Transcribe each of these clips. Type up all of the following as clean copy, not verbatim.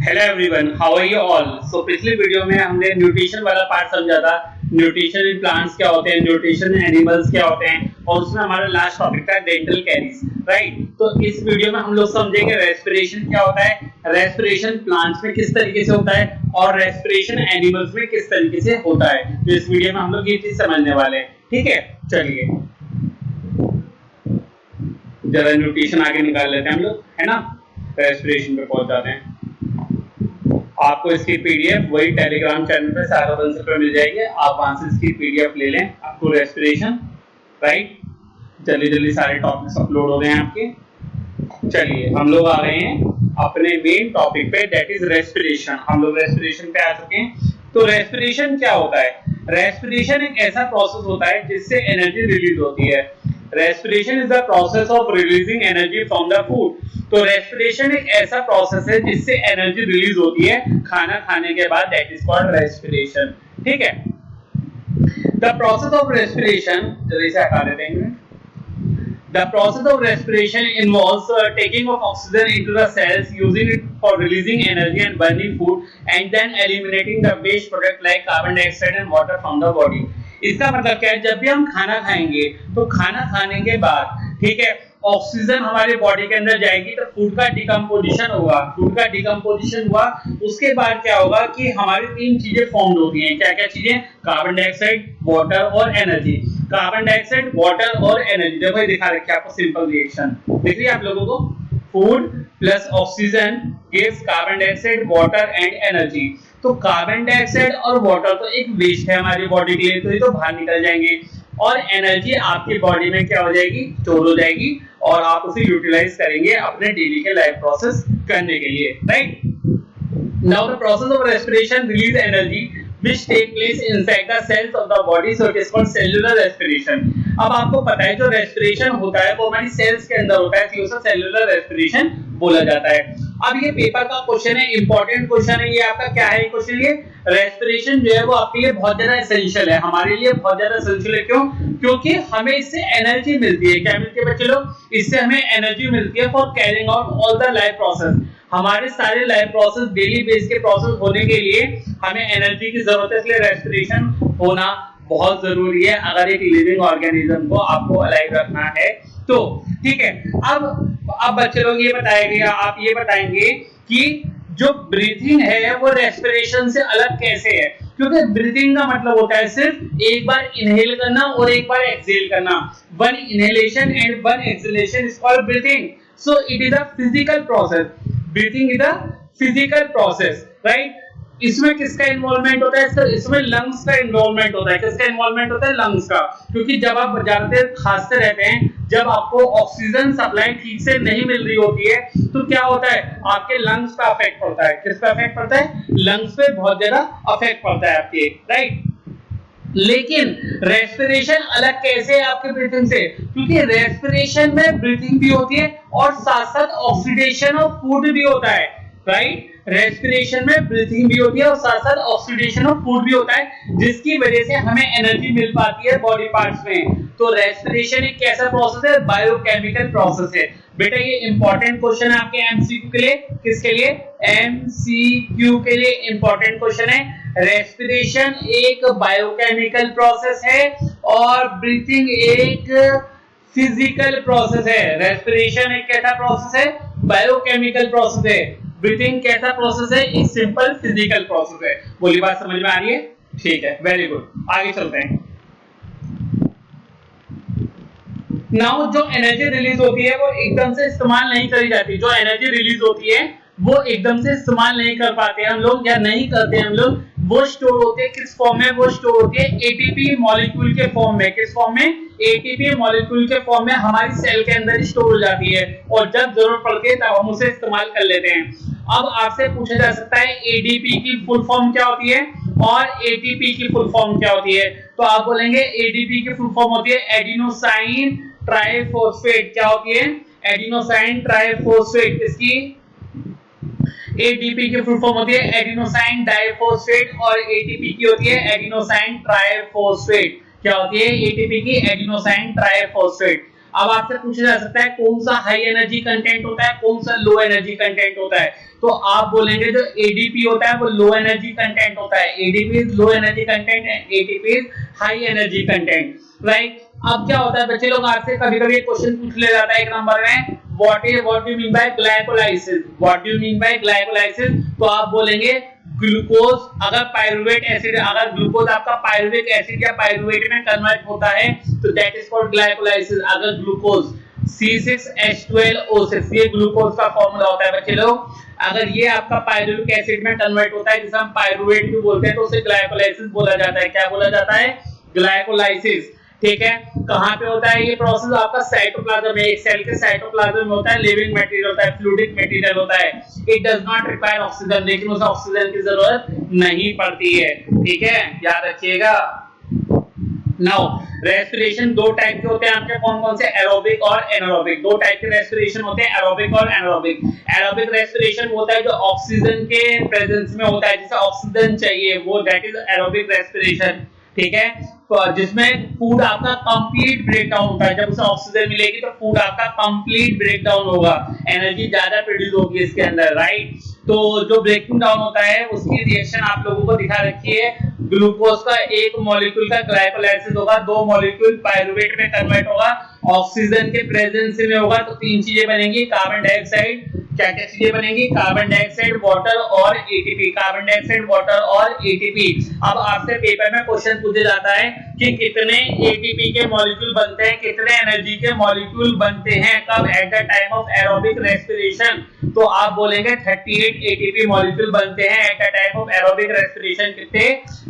Hello everyone, how are you all. So पिछली video में हमने न्यूट्रिशन वाला पार्ट समझा था। न्यूट्रिशन इन प्लांट्स क्या होते हैं, न्यूट्रिशन इन एनिमल्स क्या होते हैं, और उसमें हमारा लास्ट टॉपिक था डेंटल कैरीज, राइट। तो इस वीडियो में हम लोग समझेंगे रेस्पिरेशन क्या होता है, रेस्पिरेशन प्लांट्स में किस तरीके से होता है और रेस्पिरेशन एनिमल्स में किस तरीके से होता है। तो इस वीडियो में हम लोग ये चीज समझने वाले हैं, ठीक है। चलिए जरा न्यूट्रिशन आगे निकाल लेते हैं हम लोग, है ना। रेस्पिरेशन पे पहुंच जाते हैं। आपको इसकी पीडीएफ वही टेलीग्राम चैनल पे सारा आंसर पे मिल जाएगी, आप वहां से इसकी पीडीएफ ले लें। आपको रेस्पिरेशन, राइट। जल्दी जल्दी सारे टॉपिक्स अपलोड हो गए हैं आपके। चलिए हम लोग आ रहे हैं अपने मेन टॉपिक पे, दैट इज रेस्पिरेशन। हम लोग रेस्पिरेशन पे आ चुके हैं। तो रेस्पिरेशन क्या होता है? रेस्पिरेशन एक ऐसा प्रोसेस होता है जिससे एनर्जी रिलीज होती है। Respiration is the process of releasing energy from the food. तो रेस्पिरेशन एक ऐसा प्रोसेस है जिससे एनर्जी रिलीज होती है खाना खाने के बाद, दैट इज कॉल्ड रेस्पिरेशन, ठीक है। द प्रोसेस ऑफ रेस्पिरेशन, जल्दी से हटा देते हैं। The process of respiration involves taking of oxygen into the cells, using it for releasing energy and burning food, and then eliminating the waste product like carbon dioxide and water from the body. इसका मतलब क्या है? जब भी हम खाना खाएंगे तो खाना खाने के बाद, ठीक है, ऑक्सीजन हमारे बॉडी के अंदर जाएगी तो फूड का डिकम्पोजिशन होगा। फूड का डिकम्पोजिशन हुआ, उसके बाद क्या होगा कि हमारी तीन चीजें फॉर्म होती हैं। क्या क्या चीजें? कार्बन डाइऑक्साइड, वाटर और एनर्जी। कार्बन डाइऑक्साइड, वाटर और एनर्जी, देखो ये दिखा रखा है आपको सिंपल रिएक्शन, दिख रही है आप लोगों को। Food plus oxygen gives carbon dioxide, water and energy. तो कार्बन डाइऑक्साइड और वाटर तो एक वेस्ट है हमारी बॉडी के लिए, तो ये तो बाहर निकल जाएंगे, और एनर्जी आपकी बॉडी में क्या हो जाएगी? स्टोर हो जाएगी, और आप उसे यूटिलाइज करेंगे अपने डेली के लाइफ प्रोसेस करने के लिए, right. Now the process of respiration release energy which take place inside the cells of the body, so it is called cellular respiration. अब आपको पता है जो रेस्पिरेशन होता है वो हमारी सेल्स के अंदर होता है, तो उसे सेलुलर रेस्पिरेशन बोला जाता है। अब ये पेपर का क्वेश्चन है, इंपॉर्टेंट क्वेश्चन है ये आपका। क्या है क्वेश्चन? ये रेस्पिरेशन जो है वो आपके लिए बहुत ज्यादा एसेंशियल है, हमारे लिए बहुत ज्यादा एसेंशियल है। क्यों? क्योंकि हमें इससे एनर्जी मिलती है। क्या मिलती है बच्चे लोग? इससे हमें एनर्जी मिलती है for carrying out all the life process. हमारे सारे लाइफ प्रोसेस, डेली बेस के प्रोसेस होने के लिए हमें एनर्जी की जरूरत है, इसलिए रेस्पिरेशन होना बहुत जरूरी है अगर एक लिविंग ऑर्गेनिज्म को आपको अलाइव रखना है तो, ठीक है। अब बच्चे लोग ये बताएंगे, आप ये बताएंगे कि जो ब्रीथिंग है वो रेस्पिरेशन से अलग कैसे है? क्योंकि ब्रीथिंग का मतलब होता है सिर्फ एक बार इनहेल करना और एक बार एक्सहेल करना। One inhalation and one exhalation is called breathing. So it is a physical process. Breathing is a physical process, right. इसमें किसका इन्वॉल्वमेंट होता है? इसमें लंग्स का इन्वॉल्वमेंट होता है। किसका इन्वॉल्वमेंट होता है? लंग्स का। क्योंकि जब आप ज्यादा देर खांसते रहते हैं, जब आपको ऑक्सीजन सप्लाई ठीक से नहीं मिल रही होती है, तो क्या होता है? आपके लंग्स पे अफेक्ट पड़ता है। किस पे अफेक्ट पड़ता है? लंग्स पे बहुत ज्यादा अफेक्ट पड़ता है आपके, राइट। लेकिन रेस्पिरेशन अलग कैसे है आपके ब्रीथिंग से? क्योंकि रेस्पिरेशन में ब्रीथिंग भी होती है और साथ साथ ऑक्सीडेशन ऑफ फूड भी होता है, राइट। रेस्पिरेशन में ब्रीथिंग भी होती है और साथ साथ ऑक्सीडेशन ऑफ फूड भी होता है, जिसकी वजह से हमें एनर्जी मिल पाती है बॉडी पार्ट्स में। तो रेस्पिरेशन एक कैसा प्रोसेस है? बायोकेमिकल प्रोसेस है। बेटा ये इंपॉर्टेंट क्वेश्चन है आपके एमसीक्यू के लिए। किसके लिए? एमसीक्यू के लिए इंपॉर्टेंट क्वेश्चन है। रेस्पिरेशन एक बायोकेमिकल प्रोसेस है और ब्रीथिंग एक फिजिकल प्रोसेस है। रेस्पिरेशन एक कैसा प्रोसेस है? बायोकेमिकल प्रोसेस है। ब्रीथिंग कैसा प्रोसेस है? एक सिंपल फिजिकल प्रोसेस है। बोली बात समझ में आ रही है? ठीक है, वेरी गुड। आगे चलते हैं। नाउ जो एनर्जी रिलीज होती है वो एकदम से इस्तेमाल नहीं करी जाती। जो एनर्जी रिलीज होती है वो एकदम से इस्तेमाल नहीं कर पाते हम लोग, या नहीं करते हम लोग। वो स्टोर होते हैं किस फॉर्म में? वो स्टोर होती है एटीपी मॉलिक्यूल के फॉर्म में। किस फॉर्म में? एटीपी मॉलिक्यूल के फॉर्म में हमारी सेल के अंदर स्टोर हो जाती है, और जब जरूरत पड़ती है तब हम उसे इस्तेमाल कर लेते हैं। अब आपसे पूछा जा सकता है एडीपी की फुल फॉर्म क्या होती है और एटीपी की फुल फॉर्म क्या होती है? तो आप बोलेंगे एडीपी की फुल फॉर्म होती है एडिनोसाइन ट्राइफॉस्फेट। क्या होती है? Adenosine triphosphate. इसकी एडीपी की फुल फॉर्म होती है एडिनोसाइन डाइफॉस्फेट, और एटीपी की होती है एडिनोसाइन ट्राइफॉस्फेट। क्या होती है? एटीपी की एडिनोसाइन ट्राइफॉस्फेट। अब आपसे पूछा जा सकता है कौन सा हाई एनर्जी कंटेंट होता है, कौन सा लो एनर्जी कंटेंट होता है। तो आप बोलेंगे जो एडीपी होता है वो लो एनर्जी कंटेंट होता है, ADP is low energy content and ATP is high energy content, right. अब क्या होता है बच्चे लोग, आपसे कभी-कभी क्वेश्चन पूछ ले जाता है एक नंबर में, what do you mean by glycolysis, what do you mean by glycolysis. तो आप बोलेंगे ग्लूकोज, अगर पायरुवेट एसिड, अगर ग्लूकोज आपका पायरुविक एसिड या पायरुवेट में कन्वर्ट होता है तो दैट इज कॉल्ड ग्लाइकोलाइसिस। अगर ग्लूकोज C6H12O6 ये ग्लूकोज का फॉर्मूला होता है बच्चे लोग, अगर ये आपका पायरुविक एसिड में कन्वर्ट होता है जिसे हम पायरुवेट भी बोलते हैं तो उसे ग्लाइकोलाइसिस बोला जाता है। क्या बोला जाता है? ग्लाइकोलाइसिस, ठीक है। कहां पे होता है ये प्रोसेस? आपका साइटोप्लाज्म में, एक सेल के साइटोप्लाज्म में होता है, लिविंग मटेरियल होता है, फ्लूइडिक मटेरियल होता है। It does not require oxygen, लेकिन उसे ऑक्सीजन की जरूरत नहीं पड़ती है, ठीक है, याद रखिएगा। नाउ रेस्पिरेशन दो टाइप के होते हैं आपके, कौन कौन से? एरोबिक और एनारोबिक। दो टाइप के रेस्पिरेशन होते हैं, एरोबिक और एनारोबिक। एरोबिक रेस्पिरेशन होता है जो ऑक्सीजन के प्रेजेंस में होता है, जिसे ऑक्सीजन चाहिए, वो दैट इज एरोबिक रेस्पिरेशन, ठीक है। तो जिसमें फूड आपका कंप्लीट ब्रेकडाउन होता है, जब उसे ऑक्सीजन मिलेगी तो फूड आपका कंप्लीट ब्रेकडाउन होगा, एनर्जी ज्यादा प्रोड्यूस होगी इसके अंदर, राइट। तो जो ब्रेकिंग डाउन होता है उसकी रिएक्शन आप लोगों को दिखा रखी है। ग्लूकोज का एक मॉलिक्यूल का ग्लाइकोलाइसिस होगा, दो मॉलिक्यूल पायरुवेट में कन्वर्ट होगा, ऑक्सीजन के प्रेजेंस में होगा, तो तीन चीजें बनेंगी, कार्बन डाइऑक्साइड, क्या क्या चीजें बनेंगी? कार्बन डाइऑक्साइड, वाटर और एटीपी, कार्बन डाइऑक्साइड, वाटर और एटीपी। अब आपसे पेपर में क्वेश्चन पूछा जाता है कि कितने एटीपी के मॉलिक्यूल बनते हैं, कितने एनर्जी के मॉलिक्यूल बनते हैं, कब? At the time of aerobic respiration. तो आप बोलेंगे 38 एटीपी मॉलिक्यूल बनते हैं at the time of aerobic respiration. कितने?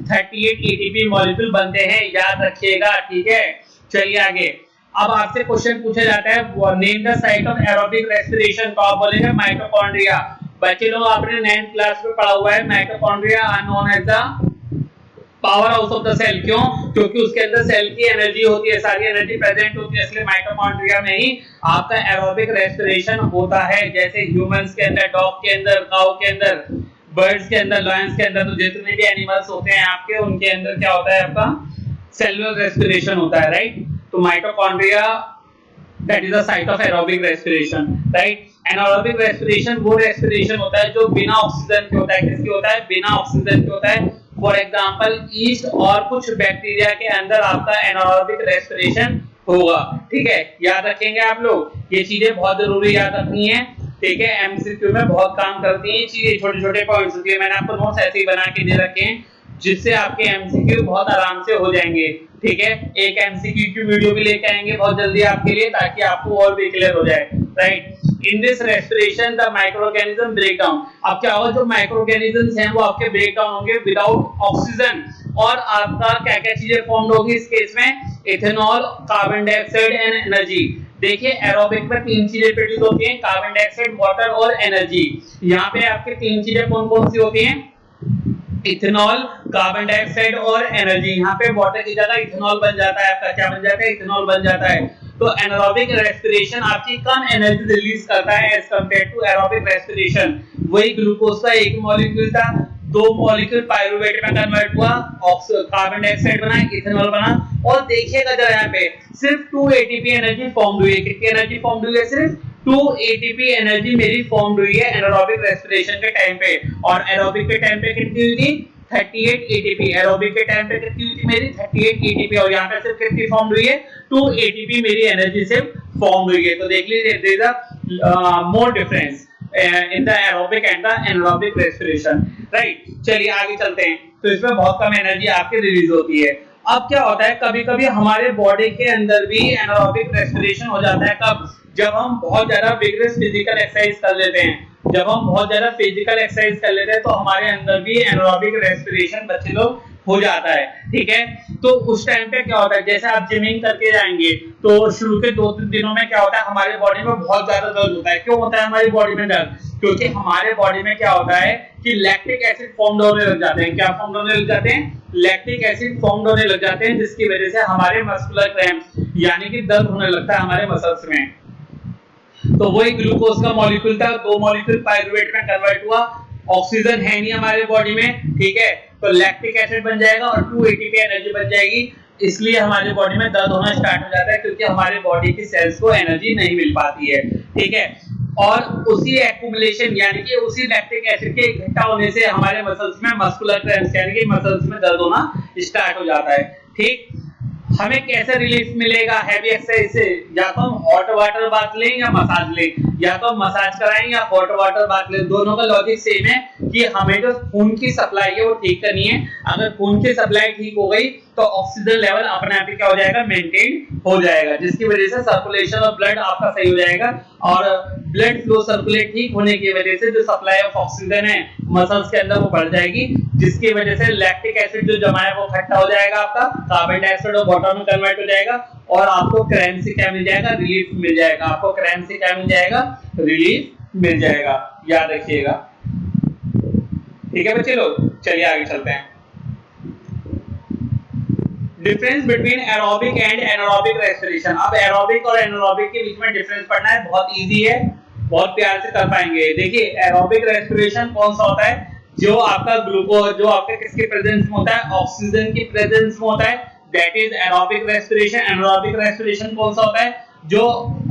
38 एटीपी मॉलिक्यूल बनते हैं, याद रखिएगा, ठीक है। चलिए आगे। अब आपसे क्वेश्चन पूछा जाता है name the site of aerobic respiration, तो आप बोलेंगे माइटोकॉन्ड्रिया। बच्चे लोग आपने 9th क्लास में पढ़ा हुआ है, mitochondria are known as the power house of the cell. क्यों? क्योंकि उसके अंदर सेल की एनर्जी होती है, सारी एनर्जी प्रेजेंट होती है, इसलिए माइटोकॉन्ड्रिया में ही आपका एरोबिक रेस्पिरेशन होता है। जैसे ह्यूमंस के अंदर, डॉग के अंदर, काऊ के अंदर, बर्ड्स के अंदर, लायंस के अंदर, तो जितने भी एनिमल्स होते हैं आपके, उनके अंदर क्या होता है? आपका सेलुलर रेस्पिरेशन होता है, राइट। तो mitochondria that is the site of aerobic respiration, right. Anaerobic respiration वो रेस्पिरेशन होता है जो बिना ऑक्सीजन के होता है। किसकी होता है? बिना ऑक्सीजन के होता है। फॉर एग्जांपल ईस्ट और कुछ बैक्टीरिया के अंदर आपका एनारोबिक रेस्पिरेशन होगा, ठीक है, याद रखेंगे आप लोग, ये चीजें बहुत जरूरी याद रखनी है, ठीक है। एमसीक्यू में बहुत काम करती है चीजें, छोटे छोटे पॉइंट्स होती है। मैंने आपको नोट्स ऐसे ही बना के दे रखे हैं जिससे आपके एमसीक्यू बहुत आराम से हो जाएंगे, ठीक है। एक एमसीक्यू की वीडियो भी लेके आएंगे बहुत जल्दी आपके लिए, ताकि आपको और भी क्लियर हो जाए, right. In this respiration the microorganism break down. अब क्या होगा? जो माइक्रोऑर्गेनिजम्स हैं वो आपके ब्रेक डाउन होंगे विदाउट ऑक्सीजन, और आपका क्या क्या चीजें फॉर्म होगी इस केस में? Ethanol, carbon dioxide and energy. देखिए एरोबिक में तीन चीजें प्रोड्यूस होती हैं, कार्बन डाइऑक्साइड, वाटर और एनर्जी। यहाँ पे आपके तीन चीजें कौन कौन सी होती हैं? इथेनॉल, कार्बन डाइऑक्साइड और एनर्जी। यहाँ पे वाटर की जगह इथेनॉल बन जाता है, आपका क्या बन जाता है? इथेनॉल बन जाता है। तो एनारोबिक रेस्पिरेशन आपकी कम एनर्जी रिलीज करता है as compare to aerobic respiration. वही ग्लूकोज का एक मॉलिक्यूल था, दो मॉलिक्यूल पायरुवेट में कन्वर्ट हुआ, कार्बन डाइऑक्साइड बना, इथेनॉल बना, और देखिएगा जरा यहाँ पे सिर्फ 2 एटीपी एनर्जी फॉर्म हुई है। कितनी एनर्जी फॉर्म हुई है? सिर्फ 2 एटीपी एनर्जी मेरी फॉर्म हुई है एनारोबिक रेस्पिरेशन के टाइम पे, और एरोबिक के टाइम पे कितनी हुई थी? 38 एटीपी। एरोबिक के टाइम पे कितनी हुई थी मेरी? 38 एटीपी, और यहाँ पे सिर्फ कितनी फॉर्म हुई है? 2 एटीपी मेरी एनर्जी से फॉर्म हुई है। तो देख लीजिए there is a more difference in the aerobic and the anaerobic respiration, right. चलिए आगे चलते हैं। तो इसमें बहुत कम एनर्जी आपकी रिलीज होती है। अब क्या होता है, कभी-कभी हमारे बॉडी के अंदर भी एनारोबिक रेस्पिरेशन हो जाता है। कब? जब हम बहुत ज्यादा विगरस फिजिकल एक्सरसाइज कर लेते हैं। जब हम बहुत ज्यादा फिजिकल एक्सरसाइज कर लेते हैं तो हमारे अंदर भी एनारोबिक रेस्पिरेशन बच्चे लोग हो जाता है, ठीक है। तो उस टाइम पे क्या होता है, जैसे आप जिमिंग करके जाएंगे तो शुरू के 2-3 दिनों में क्या होता है, हमारे बॉडी में बहुत ज्यादा दर्द होता है। क्यों होता है हमारी बॉडी में दर्द? क्योंकि हमारे बॉडी में क्या होता है कि लैक्टिक एसिड फॉर्म होने लग जाते हैं। क्या फॉर्म होने लग जाते हैं? लैक्टिक एसिड फॉर्म होने लग जाते हैं, जिसकी वजह से हमारे मस्कुलर क्रैम्प्स यानी कि दर्द होने लगता है हमारे मसल्स में। तो वही ग्लूकोज का मॉलिक्यूल था, 2 मॉलिक्यूल पायरुवेट में कन्वर्ट हुआ, ऑक्सीजन है नहीं हमारे बॉडी में, ठीक है, तो लैक्टिक एसिड बन जाएगा और 2 एटीपी एनर्जी बन जाएगी। इसलिए हमारी बॉडी में दर्द होना स्टार्ट हो जाता है, क्योंकि हमारे बॉडी की सेल्स को एनर्जी नहीं मिल पाती है, ठीक है। और उसी एक्युमुलेशन यानी कि उसी लैक्टिक एसिड के इकट्ठा होने से हमारे मसल्स में मस्कुलर क्रैम्प्स यानी कि मसल्स में दर्द होना स्टार्ट हो जाता है, ठीक। हमें कैसे रिलीफ मिलेगा हैवी एक्सरसाइज से? या तो हम हॉट वाटर बाथ लें या मसाज लें, या तो हम मसाज कराएं या हॉट वाटर बाथ लें। दोनों का लॉजिक सेम है कि हमें जो खून की सप्लाई है वो ठीक करनी है। अगर खून की सप्लाई ठीक हो गई तो ऑक्सीजन लेवल अपने आप ही क्या हो जाएगा, मेंटेन हो जाएगा, जिसकी वजह से सर्कुलेशन ऑफ ब्लड आपका सही हो जाएगा। और ब्लड फ्लो सर्कुलेट ठीक होने की वजह से जो सप्लाई ऑफ ऑक्सीजन है मसल्स के अंदर वो बढ़ जाएगी, जिसकी वजह से लैक्टिक एसिड जो जमा है वो इकट्ठा हो जाएगा, आपका कार्बन डाइऑक्साइड और वाटर में कन्वर्ट हो जाएगा, और आपको क्रैम्प से क्या मिल जाएगा, रिलीफ मिल जाएगा। आपको क्रैम्प से क्या मिल जाएगा, रिलीफ मिल जाएगा, याद रखिएगा, ठीक है बच्चे लोग। चलिए आगे चलते हैं। Difference between aerobic and anaerobic respiration. अब एरोबिक और एनारोबिक के बीच में डिफरेंस पढ़ना है, बहुत इजी है, बहुत प्यार से कर पाएंगे। देखिए एरोबिक रेस्पिरेशन कौन सा होता है, जो आपका ग्लूकोज जो आपके किसके प्रेजेंस में होता है, ऑक्सीजन की प्रेजेंस में होता है, that is aerobic respiration. Anaerobic respiration कौन सा होता है, जो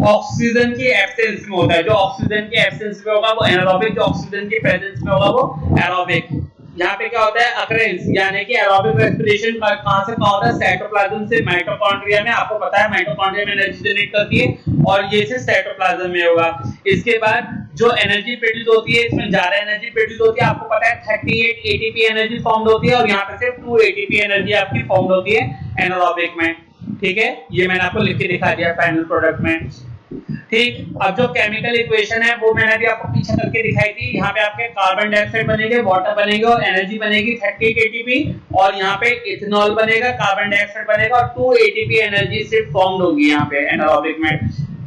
ऑक्सीजन की एब्सेंस में होता है। जो ऑक्सीजन की एब्सेंस में होगा वो एनारोबिक, जो ऑक्सीजन की प्रेजेंस में होगा वो एरोबिक। यहाँ पे क्या होता है, अकरेंस यानी कि एरोबिक रेस्पिरेशन कहां से कहां होता है, साइटोप्लाज्म से माइटोकॉन्ड्रिया में। आपको पता है माइटोकॉन्ड्रिया में एनर्जी जनरेट करती है और ये से साइटोप्लाज्म में होगा। इसके बाद जो एनर्जी प्रोड्यूस होती है, इसमें ज्यादा एनर्जी प्रोड्यूस होती है, आपको पता है 38 एटीपी एनर्जी फॉर्म्ड होती है, और यहाँ पे सिर्फ 2 एटीपी एनर्जी आपकी फॉर्म्ड होती है एनारोबिक में, ठीक है। ये मैंने आपको लिख के दिखा दिया फाइनल प्रोडक्ट में, ठीक। अब जो केमिकल इक्वेशन है वो मैंने अभी आपको पीछे करके दिखाई थी। यहाँ पे आपके कार्बन डाइऑक्साइड बनेंगे, वाटर बनेगा और एनर्जी बनेगी 30 एटीपी, और यहाँ पे इथेनॉल बनेगा, कार्बन डाइऑक्साइड बनेगा और 2 एटीपी एनर्जी सिर्फ फॉर्म्ड होगी यहाँ पे एनारोबिक में।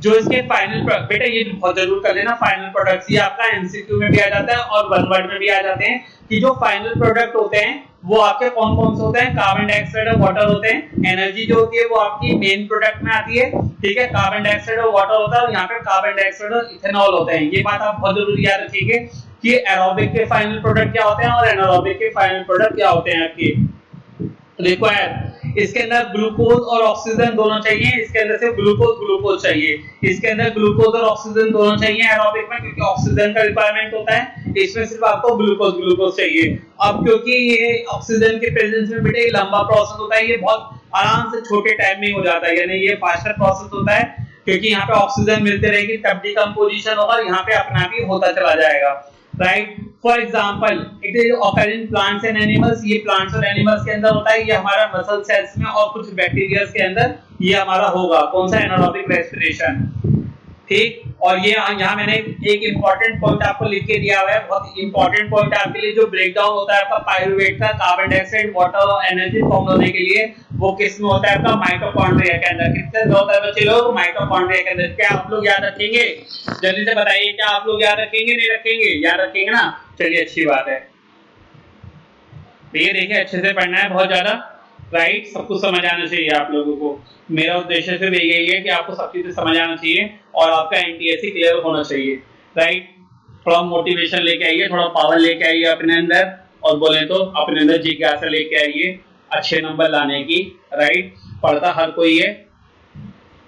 जो इसके फाइनल बेटा ये बहुत जरूर कर लेना, फाइनल प्रोडक्ट्स ये आपका एमसीक्यू में भी आ जाता है और वन वर्ड में भी आ जाते हैं कि जो फाइनल प्रोडक्ट होते हैं वो आपके कौन कौन से होते हैं, कार्बन डाइऑक्साइड और वाटर होते हैं। एनर्जी जो होती है वो आपकी मेन प्रोडक्ट में आती है, ठीक है। कार्बन डाइऑक्साइड और वाटर होता है और यहाँ पे कार्बन डाइऑक्साइड और इथेनॉल होते हैं। ये बात आप बहुत जरूरी याद रखिएगा कि एरोबिक के फाइनल प्रोडक्ट क्या होते हैं और एनारोबिक के फाइनल प्रोडक्ट क्या होते हैं आपके रिक्वायर्ड। इसके अंदर ग्लूकोज और ऑक्सीजन दोनों चाहिए, इसके अंदर सिर्फ ग्लूकोज चाहिए, इसके अंदर ग्लूकोज और ऑक्सीजन दोनों चाहिए एरोबिक में, क्योंकि ऑक्सीजन का रिक्वायरमेंट होता है, इसमें सिर्फ आपको ग्लूकोज चाहिए। अब क्योंकि ये ऑक्सीजन के प्रेजेंस में बेटे लंबा प्रोसेस होता है, ये बहुत आराम से छोटे टाइम में हो जाता है, यानी ये फास्टर प्रोसेस होता है, क्योंकि यहाँ पे ऑक्सीजन मिलते रहेगी तब डिकम्पोजिशन होगा, यहाँ पे अपना आप ही होता चला जाएगा, right. For example it is occur in plants and animals, ये प्लांट्स और एनिमल्स के अंदर होता है, ये हमारा मसल सेल्स में और कुछ बैक्टीरिया के अंदर ये हमारा होगा कौन सा, एनारोबिक रेस्पिरेशन, ठीक। और ये यहाँ मैंने एक इंपॉर्टेंट पॉइंट आपको लिख के दिया हुआ है, बहुत इंपॉर्टेंट पॉइंट आपके लिए, जो ब्रेकडाउन होता है आपका पाइरूवेट का कार्बन डाइऑक्साइड वाटर और एनर्जी फॉर्म होने के लिए, वो किस में होता है आपका माइटोकॉन्ड्रिया के अंदर। किसके अंदर होता है बच्चे लोग, माइटोकॉन्ड्रिया के अंदर। क्या आप लोग याद रखेंगे, जल्दी से बताइए, क्या आप लोग याद रखेंगे, नहीं रखेंगे, याद रखेंगे ना, चलिए अच्छी बात है। ये देखिए अच्छे से पढ़ना है बहुत ज्यादा, राइट। सब कुछ समझ आना चाहिए आप लोगों को, मेरा उद्देश्य सिर्फ यही है कि आपको सब चीजें समझ आना चाहिए और आपका एनटीएससी क्लियर होना चाहिए, राइट। थोड़ा मोटिवेशन लेके आइए, थोड़ा पावर लेके आइए अपने अंदर, और बोले तो अपने अंदर जिज्ञासा लेके आइए अच्छे नंबर लाने की, राइट। पढ़ता हर कोई है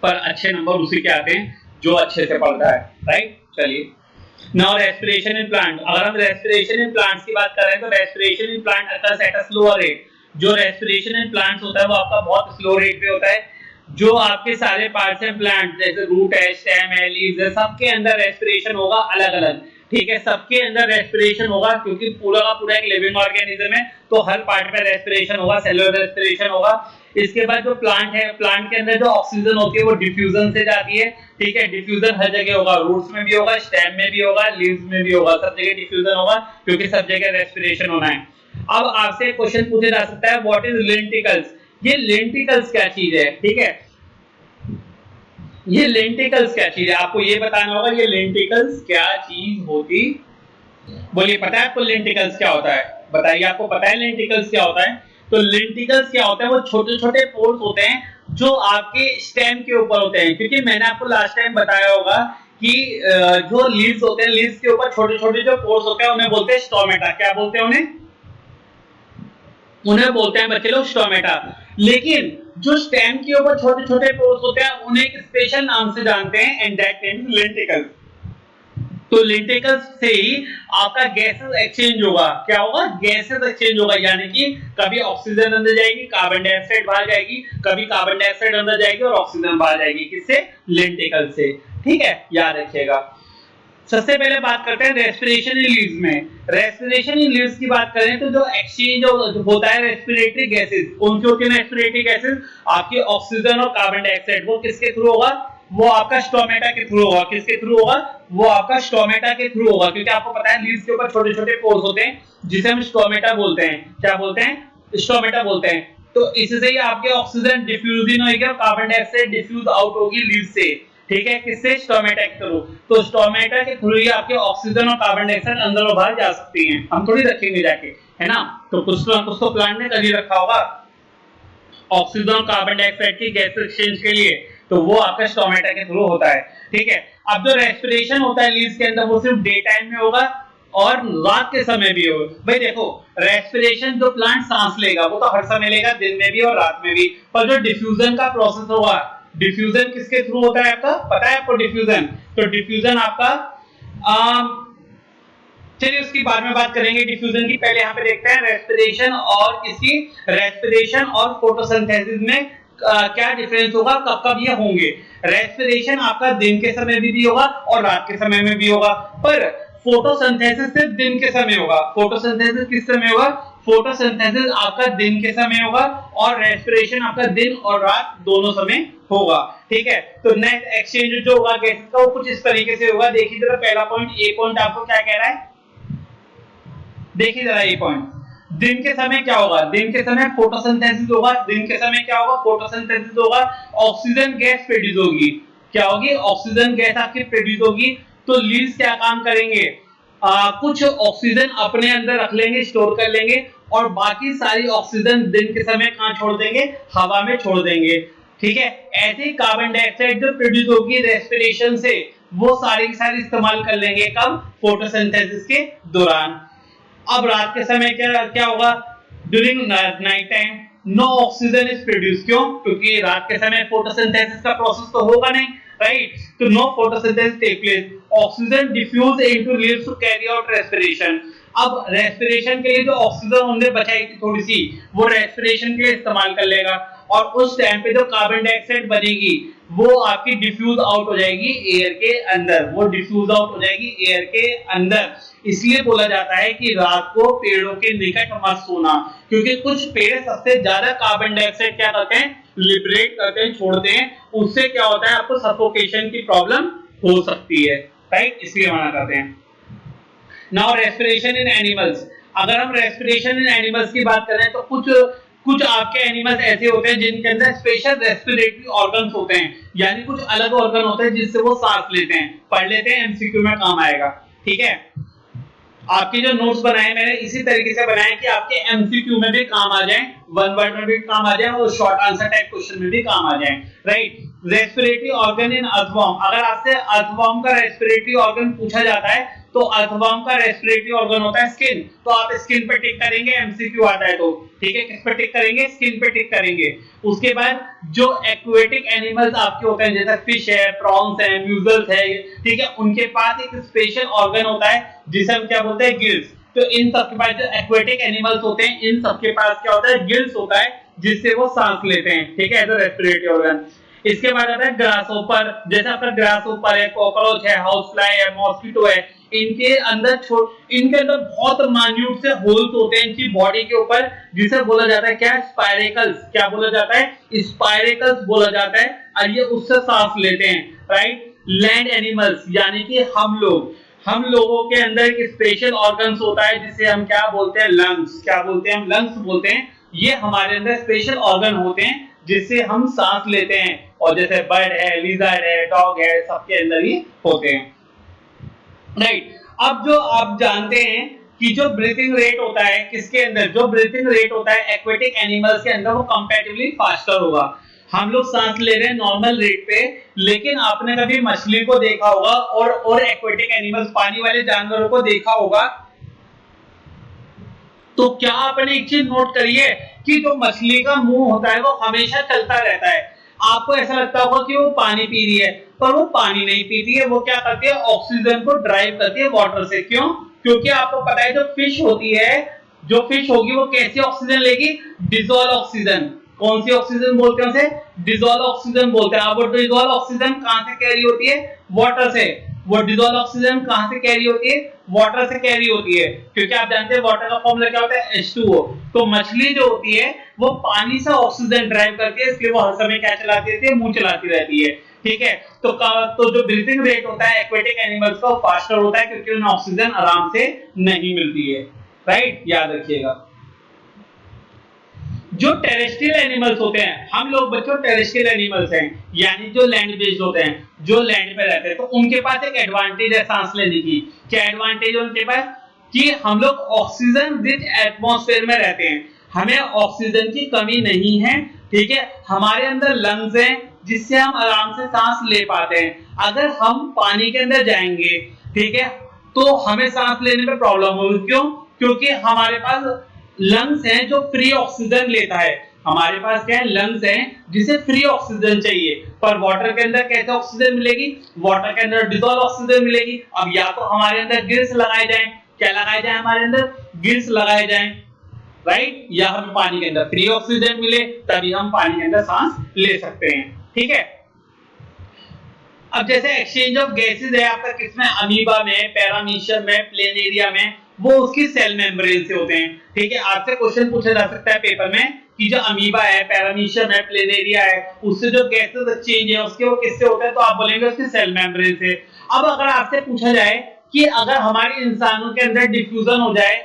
पर अच्छे नंबर उसी के आते हैं जो अच्छे से पढ़ता है, राइट। चलिए नाउ रेस्पिरेशन इन प्लांट। अगर हम रेस्पिरेशन इन प्लांट्स की बात कर रहे हैं तो respiration in plant occurs at a slower rate. जो रेस्पिरेशन इन प्लांट्स होता है वो आपका बहुत स्लो रेट पे होता है। जो आपके सारे पार्ट्स हैं प्लांट, जैसे रूट है, स्टेम है, लीव्स है, सबके अंदर रेस्पिरेशन होगा अलग अलग, ठीक है। सबके अंदर रेस्पिरेशन होगा क्योंकि पूरा का पूरा एक लिविंग ऑर्गेनिज्म है, तो हर पार्ट में रेस्पिरेशन होगा, सेलुलर रेस्पिरेशन होगा। इसके बाद जो प्लांट है, प्लांट के अंदर जो ऑक्सीजन होती है वो डिफ्यूजन से जाती है, ठीक है। डिफ्यूजन हर जगह होगा, रूट्स में भी होगा, स्टेम में भी होगा, लीव्स में भी होगा, सब जगह डिफ्यूजन होगा क्योंकि सब जगह रेस्पिरेशन होना है। अब आपसे क्वेश्चन पूछा जा सकता है व्हाट इज लेंटिकल्स। ये लेंटिकल्स क्या चीज है, ठीक है। ये लेंटिकल्स क्या चीज है, आपको ये बताना होगा ये लेंटिकल्स क्या चीज होती, बोलिए पता है आपको लेंटिकल्स क्या होता है, बताइए आपको पता है लेंटिकल्स क्या होता है। तो लेंटिकल्स क्या होता है, वो छोटे छोटे पोर्स होते हैं जो आपके स्टेम के ऊपर होते हैं, क्योंकि मैंने आपको लास्ट टाइम बताया होगा कि जो लीव्स होते हैं, लीव्स के ऊपर छोटे छोटे जो पोर्स होते हैं उन्हें बोलते हैं स्टोमेटा। क्या बोलते हैं उन्हें बोलते हैं बच्चे लोग स्टोमेटा। लेकिन जो स्टेम के ऊपर छोटे छोटे पोर्स होते हैं उन्हें एक स्पेशल नाम से जानते हैं and that name is lenticels. तो लेंटिकल्स से ही आपका गैसेस एक्सचेंज होगा। क्या होगा? गैसेस एक्सचेंज होगा, यानी कि कभी ऑक्सीजन अंदर जाएगी, कार्बन डाइऑक्साइड बाहर जाएगी, कभी कार्बन डाइऑक्साइड अंदर जाएगी और ऑक्सीजन बाहर जाएगी। किससे? लेंटिकल से। ठीक है, याद रखिएगा। सबसे पहले बात करते हैं रेस्पिरेशन इन लीव्स में। रेस्पिरेशन इन लीव्स की बात करें तो जो एक्सचेंज होता है रेस्पिरेटरी गैसेस, कौन सी होती है रेस्पिरेटरी गैसेस? आपकी ऑक्सीजन और कार्बन डाइऑक्साइड। वो किसके थ्रू होगा? वो आपका स्टोमेटा के थ्रू होगा। किसके थ्रू होगा? वो आपका स्टोमेटा के थ्रू होगा, क्योंकि आपको पता है लीव्स के ऊपर छोटे छोटे पोर्स होते हैं जिसे हम स्टोमेटा बोलते हैं। क्या बोलते हैं? स्टोमेटा बोलते हैं। तो इससे ही आपके ऑक्सीजन डिफ्यूज इन होगी और कार्बन डाइऑक्साइड डिफ्यूज आउट होगी लीव से। ठीक है, किससे? स्टोमेटा के थ्रू। तो स्टोमेटा के थ्रू ही आपके ऑक्सीजन और कार्बन डाइऑक्साइड अंदर और बाहर जा सकती हैं। हम थोड़ी रखेंगे जाके, है ना? तो कुछ तो प्लांट ने कभी रखा होगा ऑक्सीजन और कार्बन डाइऑक्साइड की गैस एक्सचेंज के लिए, तो वो आपका स्टोमेटा के थ्रू होता है। ठीक है, अब जो रेस्पिरेशन होता है लीव्स के अंदर वो सिर्फ डे टाइम में होगा और रात के समय भी होगा। भाई देखो, रेस्पिरेशन जो प्लांट सांस लेगा वो तो हर समय लेगा, दिन में भी और रात में भी। पर जो डिफ्यूजन का प्रोसेस होगा, डिफ्यूजन किसके थ्रू होता है आपका? पता है आपको डिफ्यूजन? तो डिफ्यूजन आपका चलिए उसकी बाद में बात करेंगे डिफ्यूजन की। पहले यहाँ पे देखते हैं रेस्पिरेशन और इसकी रेस्पिरेशन और फोटोसिंथेसिस में क्या डिफरेंस होगा, कब कब ये होंगे। रेस्पिरेशन आपका दिन के समय भी होगा और रात के समय में भी होगा, पर फोटोसिंथेसिस सिर्फ दिन के समय होगा। फोटोसिंथेसिस किस समय होगा? फोटोसिंथेसिस आपका दिन के समय होगा और रेस्पिरेशन आपका दिन और रात दोनों समय होगा। ठीक है, तो नेट एक्सचेंज जो होगा गैसेस का वो कुछ इस तरीके से होगा। देखिए जरा पहला पॉइंट, ए पॉइंट आपको क्या कह रहा है? देखिए जरा ये पॉइंट, दिन के समय क्या होगा? दिन के समय फोटोसिंथेसिस होगा। दिन के समय क्या होगा? फोटोसिंथेसिस होगा। ऑक्सीजन गैस प्रोड्यूस होगी। क्या होगी? ऑक्सीजन गैस आपकी प्रोड्यूस होगी। तो लीव्स क्या काम करेंगे? कुछ ऑक्सीजन अपने अंदर रख लेंगे, स्टोर कर लेंगे और बाकी सारी ऑक्सीजन दिन के समय कहां छोड़ देंगे? हवा में छोड़ देंगे। ठीक है, ऐसे कार्बन डाइऑक्साइड जो प्रोड्यूस होगी रेस्पिरेशन से वो सारी की सारी इस्तेमाल कर लेंगे। कब? फोटोसिंथेसिस के दौरान। अब रात के समय क्या होगा? During night time no oxygen is produce. क्यों? क्योंकि रात के समय फोटोसिंथेसिस का प्रोसेस तो होगा नहीं, राइट? तो no photosynthesis take place. Oxygen diffuse into leaves to carry out respiration. अब रेस्पिरेशन के लिए जो ऑक्सीजन हमने बचाई थी थोड़ी सी, वो रेस्पिरेशन के लिए इस्तेमाल कर लेगा और उस टाइम पे जो कार्बन डाइऑक्साइड बनेगी वो आपकी डिफ्यूज आउट हो जाएगी एयर के अंदर। वो डिफ्यूज आउट हो जाएगी एयर के अंदर। इसलिए बोला जाता है कि रात को पेड़ों के निकट मत सोना, क्योंकि कुछ पेड़ सबसे ज्यादा कार्बन डाइऑक्साइड क्या करते हैं? लिबरेट करते हैं, छोड़ते हैं। उससे क्या होता है? आपको सफोकेशन की प्रॉब्लम हो सकती है, राइट? इसलिए मना करते हैं। Now respiration in animals. अगर हम रेस्पिरेशन इन एनिमल्स की बात करें तो कुछ आपके एनिमल्स ऐसे होते हैं जिनके अंदर स्पेशल रेस्पिरेटरी ऑर्गन्स होते हैं, यानी कुछ अलग ऑर्गन होते हैं जिससे वो सांस लेते हैं। पढ़ लेते हैं, एमसीक्यू में काम आएगा। ठीक है, आपके जो नोट्स बनाए मैंने इसी तरीके से बनाए कि आपके एमसीक्यू में भी काम आ जाए, वन वर्ड में भी काम आ जाए और शॉर्ट आंसर टाइप क्वेश्चन में भी काम आ जाए, right? Respiratory organ in earthworm. अगर आपसे अर्थवर्म का रेस्पिरेटरी ऑर्गन पूछा जाता है तो अर्थवर्म का रेस्पिरेटरी ऑर्गन होता है स्किन। तो आप स्किन पे टिक करेंगे, एमसीक्यू आता है तो। ठीक है, किस पे टिक करेंगे? स्किन पे टिक करेंगे। उसके बाद जो एक्वेटिक एनिमल्स आपके होते हैं जैसे फिश है, प्रॉन्स है, म्यूजल्स है, ठीक है, उनके पास एक स्पेशल ऑर्गन होता है जिसे हम क्या बोलते हैं? गिल्स। तो इन सबके पास जो एक्वेटिक एनिमल्स होते हैं इन सबके पास क्या होता है? गिल्स होता है जिससे वो सांस लेते हैं। ठीक है, एज अ रेस्पिरेटरी ऑर्गन। इसके बाद आता है ग्रासहोपर। जैसे आपका ग्रासहोपर है, कॉकरोच है, हाउस फ्लाई है, मॉस्किटो है, इनके अंदर बहुत माइन्यूट से होल्स होते हैं इनकी बॉडी के ऊपर, जिसे बोला जाता है क्या? स्पाइरेकल्स। क्या बोला जाता है? स्पाइरेकल्स बोला जाता है और ये उससे सांस लेते हैं, राइट? लैंड एनिमल्स यानी कि हम लोगों के अंदर एक स्पेशल ऑर्गन्स होता है जिसे हम क्या बोलते हैं? लंग्स। क्या बोलते हैं? हम लंग्स बोलते हैं। ये हमारे अंदर स्पेशल ऑर्गन होते हैं जिससे हम सांस लेते हैं। और जैसे बर्ड है, लिजर्ड है, डॉग है, सबके अंदर ही होते हैं, राइट? अब जो आप जानते हैं कि जो ब्रीथिंग रेट होता है किसके अंदर? जो ब्रीथिंग रेट होता है एक्वेटिक एनिमल्स के अंदर वो कंपैरेटिवली फास्टर होगा। हम लोग सांस ले रहे हैं नॉर्मल रेट पे, लेकिन आपने कभी मछली को देखा होगा और एक्वेटिक एनिमल्स पानी वाले जानवरों को देखा होगा, तो क्या आपने एक चीज नोट करी है कि जो मछली का मुंह होता है वो हमेशा चलता रहता है। आपको ऐसा लगता होगा कि वो पानी पी रही है, पर वो पानी नहीं पीती है, वो क्या करती है, ऑक्सीजन को ड्राइव करती है वाटर से। क्यों? क्योंकि आपको पता है जो फिश होती है, जो फिश होगी वो कैसी ऑक्सीजन लेगी, डिजोल्व ऑक्सीजन। कौन सी ऑक्सीजन बोलते हैं उसे, डिजोल्व ऑक्सीजन बोलते हैं। अब वो डिजोल्व ऑक्सीजन कहां से कैरी होती है, वाटर से। वो डिजोल्व ऑक्सीजन कहां से कैरी होती है, वाटर से कैरी होती है, क्योंकि आप जानते हैं वाटर का फॉर्मूला क्या होता है, H2O। तो मछली जो होती है वो पानी से ऑक्सीजन ड्राइव करती है, इसलिए वो हर समय क्या चलाती रहती है, मुंह चलाती रहती है। ठीक है, तो जो ब्रीथिंग रेट होता है एक्वेटिक एनिमल्स का फास्टर होता है, क्योंकि उन्हें ऑक्सीजन आराम से नहीं मिलती है। राइट, याद रखिएगा। जो टेरेस्ट्रियल एनिमल्स होते हैं, हम लोग बच्चों टेरेस्ट्रियल एनिमल्स हैं, यानी जो लैंड बेस्ड होते हैं, जो लैंड पे रहते हैं, तो उनके पास एक एडवांटेज है सांस लेने की। क्या एडवांटेज है उनके पास, कि हम लोग ऑक्सीजन रिच एटमॉस्फेयर में रहते हैं, हमें ऑक्सीजन की कमी नहीं है। ठीक है, हमारे अंदर लंग्स हैं जिससे हम आराम से सांस ले पाते हैं। अगर हम पानी के अंदर जाएंगे, ठीक है, तो हमें सांस लेने में प्रॉब्लम होगी। क्यों? क्योंकि हमारे पास लंग्स हैं जो फ्री ऑक्सीजन लेता है। हमारे पास क्या है, लंग्स हैं जिसे फ्री ऑक्सीजन चाहिए, पर वाटर के अंदर कैसे ऑक्सीजन मिलेगी, वाटर के अंदर डिसॉल्व ऑक्सीजन मिलेगी। अब या तो हमारे अंदर गिल्स लगाए जाएं, क्या लगाए जाएं, हमारे अंदर गिल्स लगाए जाएं, राइट, या हमें पानी के अंदर फ्री ऑक्सीजन मिले, तभी हम पानी के अंदर सांस ले सकते हैं। ठीक है, अब जैसे एक्सचेंज ऑफ गैसेस है आपका किसमें, अमीबा में, पैरामीशियम में, प्लेनेरिया में, वो उसकी सेल मेम्ब्रेन से होते हैं। ठीक है, आपसे क्वेश्चन पूछा जा सकता है पेपर में कि जो अमीबा है, पैरामीशियम है, प्लेनेरिया है, उससे जो गैसेस एक्सचेंज है उसके वो किससे होता है, तो आप बोलेंगे उसके सेल मेम्ब्रेन से। अब अगर आपसे पूछा जाए कि अगर हमारे इंसानों के अंदर डिफ्यूजन हो जाए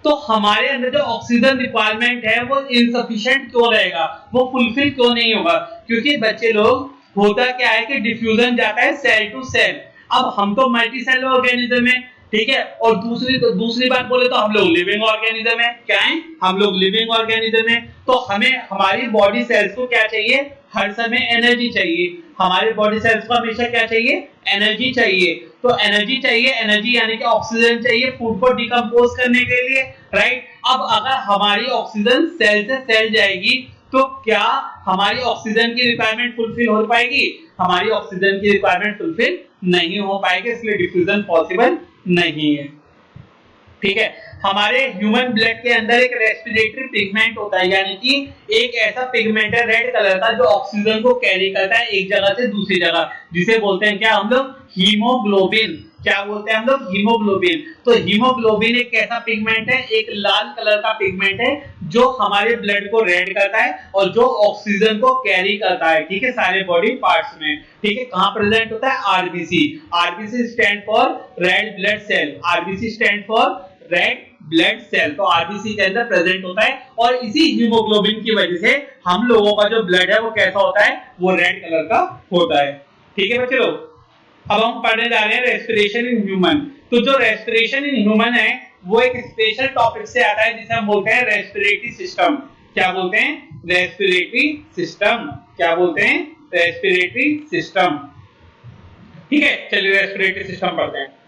तो हमारे अंदर जो ऑक्सीजन रिक्वायरमेंट है वो इनसफिशिएंट क्यों रहेगा, वो फुलफिल क्यों नहीं होगा, क्योंकि बच्चे लोग होता क्या है कि डिफ्यूजन जाता है सेल टू सेल। अब हम तो मल्टी सेल ऑर्गेनिज्म है, ठीक है, और दूसरी बात बोले तो हम लोग लिविंग ऑर्गेनिज्म है। क्या है, हम लोग लिविंग ऑर्गेनिज्म है, तो हमें हमारी बॉडी सेल्स को क्या चाहिए, हर समय एनर्जी चाहिए। हमारे बॉडी सेल्स को हमेशा क्या चाहिए, एनर्जी चाहिए। तो एनर्जी चाहिए, एनर्जी यानी कि ऑक्सीजन चाहिए फूड को डिकम्पोज करने के लिए, राइट। अब अगर हमारी ऑक्सीजन सेल से सेल जाएगी तो क्या हमारी ऑक्सीजन की रिक्वायरमेंट फुलफिल हो पाएगी, हमारी ऑक्सीजन की रिक्वायरमेंट फुलफिल नहीं हो पाएगी, इसलिए डिफ्यूजन पॉसिबल नहीं है। ठीक है, हमारे ह्यूमन ब्लड के अंदर एक रेस्पिरेटरी पिगमेंट होता है, यानी कि एक ऐसा पिगमेंट है रेड कलर का जो ऑक्सीजन को कैरी करता है एक जगह से दूसरी जगह, जिसे बोलते हैं क्या हम लोग, हीमोग्लोबिन। क्या बोलते हैं हम लोग, हीमोग्लोबिन। तो हीमोग्लोबिन एक कैसा पिगमेंट है, एक लाल कलर का पिगमेंट है जो हमारे ब्लड को रेड करता है और जो ऑक्सीजन को कैरी करता है, ठीक है, सारे बॉडी पार्ट्स में। ठीक है, कहां प्रेजेंट होता है, RBC. RBC stand for red blood cell, RBC stand for red blood cell, तो आरबीसी के अंदर प्रेजेंट होता है और इसी हीमोग्लोबिन की वजह से हम लोगों का जो ब्लड है वो कैसा होता है, वो रेड कलर का होता है। ठीक है बच्चे लोग, अब हम पढ़ने जा रहे हैं रेस्पिरेशन इन ह्यूमन। तो जो रेस्पिरेशन इन ह्यूमन है वो एक स्पेशल टॉपिक से आता है जिसे हम बोलते हैं रेस्पिरेटरी सिस्टम। क्या बोलते हैं, रेस्पिरेटरी सिस्टम। क्या बोलते हैं, रेस्पिरेटरी सिस्टम। ठीक है, चलिए रेस्पिरेटरी सिस्टम पढ़ते हैं।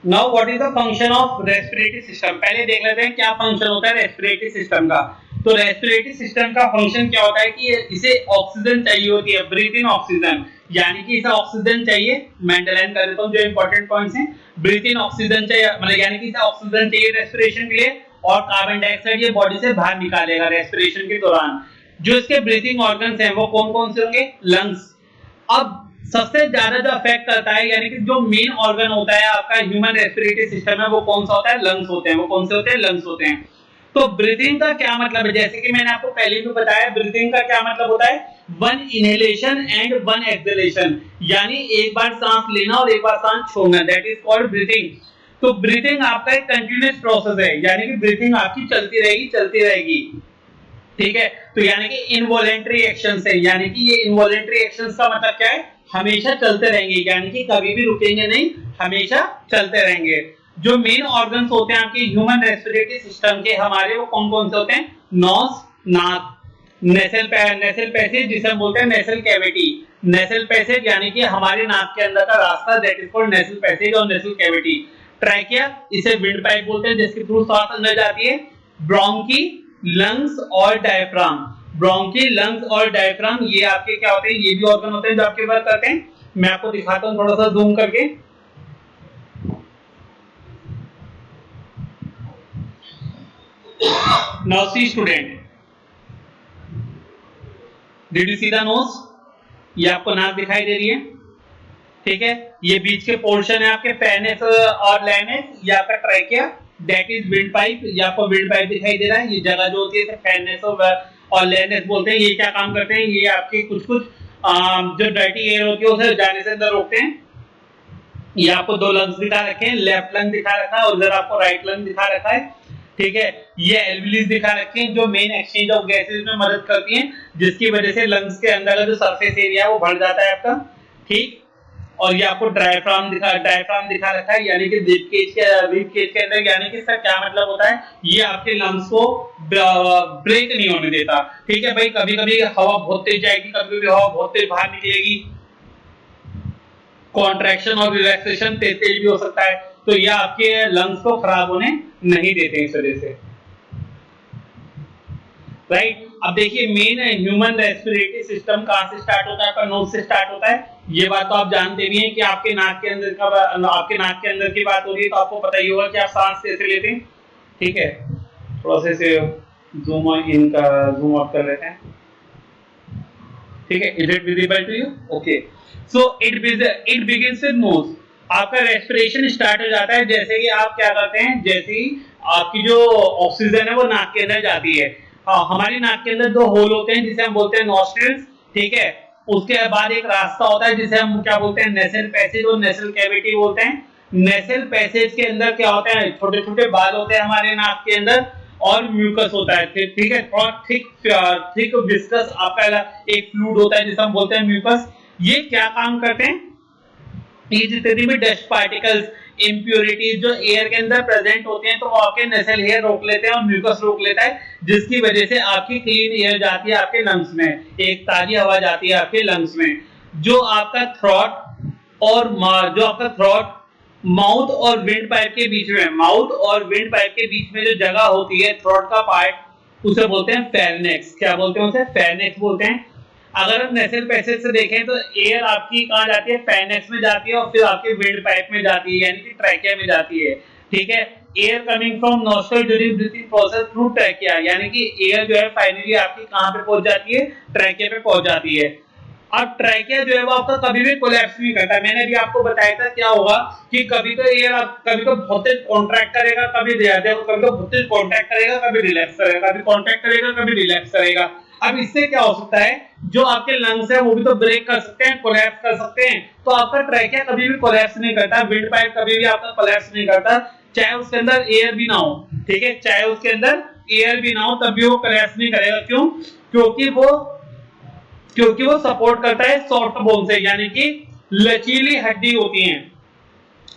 Now what is the function of respiratory system, पहले देख लेते हैं क्या फंक्शन होता है रेस्पिरेटरी सिस्टम का। तो रेस्पिरेटरी सिस्टम का फंक्शन क्या होता है कि इसे ऑक्सीजन चाहिए होती है, ब्रीथ इन ऑक्सीजन, यानी कि इसे ऑक्सीजन चाहिए। मैं अंडरलाइन कर देता हूं जो इंपॉर्टेंट पॉइंट्स हैं, ब्रीथ इन ऑक्सीजन चाहिए, मतलब यानी कि इसे ऑक्सीजन चाहिए रेस्पिरेशन के लिए, और कार्बन डाइऑक्साइड ये बॉडी से बाहर निकालेगा रेस्पिरेशन के दौरान। जो इसके ब्रीथिंग ऑर्गन्स हैं वो कौन कौन से होंगे, लंग्स। अब सबसे ज्यादा जो अफेक्ट करता है, यानी कि जो मेन ऑर्गन होता है आपका ह्यूमन रेस्पिरेटरी सिस्टम में, वो कौन सा होता है, लंग्स होते हैं। वो कौन से होते हैं, लंग्स होते हैं। तो ब्रीथिंग का क्या मतलब है, जैसे कि मैंने आपको पहले भी बताया, ब्रीथिंग का क्या मतलब होता है, one inhalation and one exhalation, यानी एक बार सांस लेना और एक बार सांस छोड़ना, दैट इज कॉल्ड ब्रीथिंग। तो ब्रीथिंग आपका एक कंटिन्यूअस प्रोसेस है, यानी कि ब्रीथिंग आपकी चलती रहेगी चलती रहेगी। ठीक है, तो यानी कि इनवॉलेंटरी एक्शंस है, यानी कि ये इनवॉलेंटरी एक्शंस का मतलब क्या है, हमेशा चलते रहेंगे, यानी कि कभी भी रुकेंगे नहीं, हमेशा चलते रहेंगे। जो मेन ऑर्गन्स होते हैं आपके ह्यूमन रेस्पिरेटरी सिस्टम के हमारे, वो कौन कौन से होते हैं, नोज, नाक, नेसल पैसेज जिसे हम बोलते हैं नेसल कैविटी। नेसल पैसेज यानी कि हमारे नाक के अंदर का रास्ता, that is called nasal passage और नेसल कैविटी। ट्रैकिया, इसे विंड पाइप बोलते हैं जिसके थ्रू सांस अंदर जाती है। ब्रोंकी, लंग्स और डायफ्राम। ब्रोंकी, लंग्स और डायफ्राम ये आपके क्या होते हैं, ये भी ऑर्गन होते हैं जो आपके वर्क करते हैं। मैं आपको दिखाता हूं थोड़ा सा जूम करके। Now see student, did you see the nose? ये आपको नाक दिखाई दे रही है, ठीक है। ये बीच के पोर्शन है आपके फेनेक्स और लैनेक्स, ये आपका trachea, that is wind pipe. ये आपको विंड पाइप दिखाई दे रहा है। ये जगह जो होती है फेनेक्स और लैनेक्स बोलते हैं। ये क्या काम करते हैं, ये आपके कुछ कुछ जो डर्टी एयर होती है उसे जाने से अंदर रोकते हैं। ये आपको दो लंग्स दिखा रखे हैं, लेफ्ट लंग दिखा रखा है और इधर आपको राइट लंग दिखा रखा है, ठीक है। ये एल्वियलीज दिखा रखे हैं जो मेन एक्सचेंज ऑफ गैसेस में मदद करती हैं, जिसकी वजह से लंग्स के अंदर का जो सरफेस एरिया है वो बढ़ जाता है आपका, ठीक। और ये आपको डायफ्राम दिखा रखा है, यानी कि रिब केज के अंदर, यानी कि इसका क्या मतलब होता है, ये आपके लंग्स को ब्रेक नहीं होने देता, ठीक है भाई। कभी कभी हवा बहुत तेज जाएगी, कभी कभी हवा बहुत तेज बाहर निकलेगी, कॉन्ट्रैक्शन और रिलैक्सेशन तेज भी हो सकता है, तो ये आपके लंग्स को खराब होने नहीं देते इस वजह से, राइट। अब देखिए मेन ह्यूमन रेस्पिरेटरी सिस्टम कहां से स्टार्ट होता है, आपका नोज से स्टार्ट होता है। ये बात तो आप जानते भी हैं कि आपके नाक के अंदर की बात हो रही है, तो आपको पता ही होगा कि आप सांस कैसे लेते हैं, ठीक है। थोड़ा सा इसे जूम आउट कर लेते हैं, ठीक है। Is it visible to you? Okay. So it begins with nose. आपका रेस्पिरेशन स्टार्ट हो जाता है जैसे कि आप क्या करते हैं, जैसे ही आपकी जो ऑक्सीजन है वो नाक के अंदर जाती है। हमारी नाक के अंदर दो होल होते हैं जिसे हम बोलते हैं नॉस्ट्रिल्स, ठीक है। उसके बाद एक रास्ता होता है जिसे हम क्या बोलते हैं, नेसल पैसेज और नेसल कैविटी बोलते हैं। नेसल पैसेज के अंदर क्या होता है, छोटे छोटे बाल होते हैं हमारे नाक के अंदर और म्यूकस होता है, ठीक है। और थिक विस्कस आपका एक फ्लूइड होता है जिसे हम बोलते हैं म्यूकस। ये क्या काम करते हैं, ये जितने भी डस्ट पार्टिकल्स, इम्प्योरिटीज जो एयर के अंदर प्रेजेंट होते हैं तो वो आपके नेसल हेयर रोक लेते हैं और म्यूकस रोक लेता है, जिसकी वजह से आपकी क्लीन एयर जाती है आपके लंग्स में, एक ताजी हवा जाती है आपके लंग्स में। जो आपका थ्रॉट माउथ और विंड पाइप के बीच में, जो जगह होती है थ्रॉट का पार्ट, उसे बोलते हैं फेरनेक्स। क्या बोलते हैं उसे? फेरनेक्स बोलते हैं। अगर हम नेसल पैसेज से देखें तो एयर आपकी कहां जाती है, फेरनेक्स में जाती है और फिर आपके विंड पाइप में जाती है, यानी कि ट्रैकिया में जाती है, ठीक है। Air coming from nostril during breathing process through trachea, यानी कि एयर जो है फाइनली आपकी कहां पे पहुंच जाती है, ट्रैकिया पे पहुंच जाती है। अब ट्रैकिया जो है वो आपका कभी भी कोलैप्स नहीं करता। मैंने अभी आपको बताया था क्या होगा कि कभी तो एयर कभी तो बहुत तेज कॉन्ट्रैक्ट करेगा, कभी बहुत तेज कॉन्ट्रैक्ट करेगा, कभी रिलैक्स करेगा, कभी कॉन्ट्रैक्ट करेगा, कभी रिलैक्स करेगा। अब इससे क्या हो सकता है, जो आपके लंग्स है वो भी तो ब्रेक कर सकते हैं, कोलैप्स कर सकते हैं। तो आपका ट्रैकिया कभी भी कोलैप्स नहीं करता, विंड पाइप कभी भी आपका कोलैप्स नहीं करता, चाहे उसके अंदर एयर भी ना हो, ठीक है। चाहे उसके अंदर एयर भी ना हो तब भी वो कोलैप्स नहीं करेगा। क्यों? क्योंकि वो सपोर्ट करता है सॉफ्ट बोन से, यानी कि लचीली हड्डी होती हैं,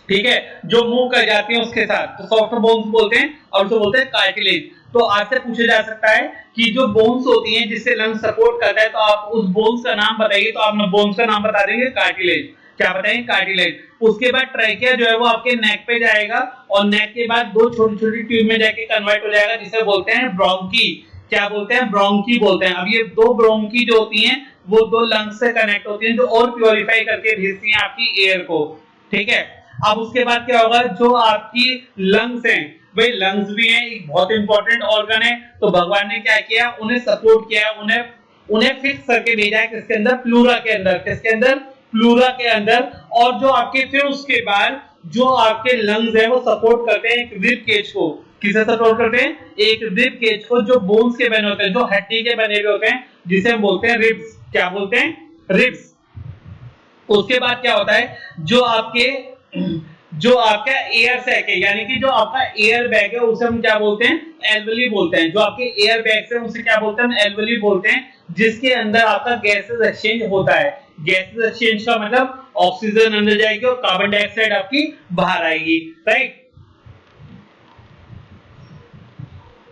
ठीक है, जो मूव कर जाती है उसके साथ, तो सॉफ्ट बोन्स बोलते हैं और उसे बोलते हैं कार्टिलेज। तो आज से पूछा जा सकता है कि जो बोन्स होती हैं जिससे लंग सपोर्ट करता है, तो आप उस बोन्स का नाम बताइए, तो आप बोन्स का नाम बता देंगे कार्टिलेज। क्या बताएंगे? कार्टिलेज। उसके बाद ट्रैकिया जो है वो आपके नेक पे जाएगा और नेक के बाद दो छोटी छोटी ट्यूब में जाके कन्वर्ट हो जाएगा, जिसे बोलते हैं ब्रोंकी। क्या बोलते हैं? ब्रोंकी बोलते हैं। अब ये दो ब्रोंकी जो होती हैं वो दो लंग्स से कनेक्ट होती हैं, जो और प्योरीफाई करके भेजती हैं आपकी एयर को, ठीक है। अब उसके बाद क्या होगा, जो आपकी लंग्स हैं, भाई लंग्स भी हैं, एक बहुत इंपॉर्टेंट ऑर्गन है, तो भगवान ने क्या किया, उन्हें सपोर्ट किया, उन्हें फिक्स करके भेजा है किसके अंदर, प्लूरा के अंदर। किसके अंदर? प्लूरा के अंदर। और जो आपके फिर उसके बाद जो आपके लंग्स है वो सपोर्ट करते हैं एक रिब केज को। किसे सपोर्ट करते हैं? एक रिब केज को, जो बोन्स के बने होते हैं, जो हड्डी के बने हुए होते हैं, जिसे हम बोलते हैं रिब्स। क्या बोलते हैं? रिब्स। उसके बाद क्या होता है, जो आपका एयर सैक है, यानी कि जो आपका एयर बैग है, उसे हम क्या बोलते हैं? एल्वेली बोलते हैं। जो आपके एयर बैग्स है उसे क्या बोलते हैं? एल्वेली बोलते हैं, जिसके अंदर आपका गैसेस एक्सचेंज होता है। गैसेस एक्सचेंज का मतलब ऑक्सीजन अंदर जाएगी और कार्बन डाइऑक्साइड आपकी बाहर आएगी, राइट,